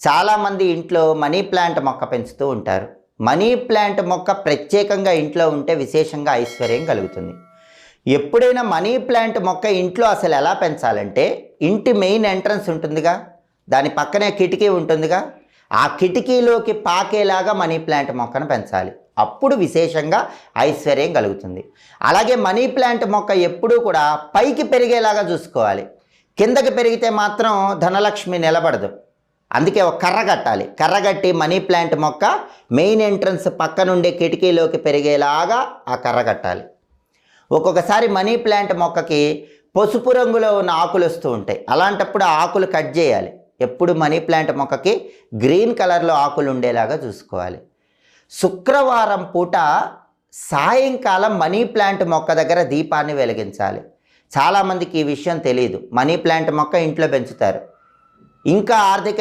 చాలామంది ఇంట్లో money plant మొక్క పెంచుతూ ఉంటారు. మనీ ప్లాంట్ మొక్క ప్రత్యేకంగా ఇంట్లో ఉంటే విశేషంగా ఐశ్వర్యం కలుగుతుంది. ఎప్పుడైనా మనీ ప్లాంట్ మొక్క ఇంట్లో అసలు ఎలా పెంచాలంటే, ఇంటి మెయిన్ ఎంట్రన్స్ ఉంటుందిగా, దాని పక్కనే కిటికీ ఉంటుందిగా, ఆ కిటికీలోకి పాకేలాగా మనీ ప్లాంట్ మొక్కను పెంచాలి. అప్పుడు విశేషంగా ఐశ్వర్యం కలుగుతుంది. అలాగే మనీ ప్లాంట్ మొక్క ఎప్పుడూ కూడా పైకి పెరిగేలాగా చూసుకోవాలి. కిందకి పెరిగితే మాత్రం ధనలక్ష్మి నిలబడదు. అందుకే ఒక కర్ర కట్టాలి. కర్ర కట్టి మనీ ప్లాంట్ మొక్క మెయిన్ ఎంట్రన్స్ పక్క నుండి కిటికీలోకి పెరిగేలాగా ఆ కర్ర కట్టాలి. ఒక్కొక్కసారి మనీ ప్లాంట్ మొక్కకి పసుపు రంగులో ఉన్న ఆకులు వస్తూ ఉంటాయి. అలాంటప్పుడు ఆ ఆకులు కట్ చేయాలి. ఎప్పుడు మనీ ప్లాంట్ మొక్కకి గ్రీన్ కలర్లో ఆకులు ఉండేలాగా చూసుకోవాలి. శుక్రవారం పూట సాయంకాలం మనీ ప్లాంట్ మొక్క దగ్గర దీపాన్ని వెలిగించాలి. చాలామందికి ఈ విషయం తెలియదు. మనీ ప్లాంట్ మొక్క ఇంట్లో పెంచుతారు. ఇంకా ఆర్థిక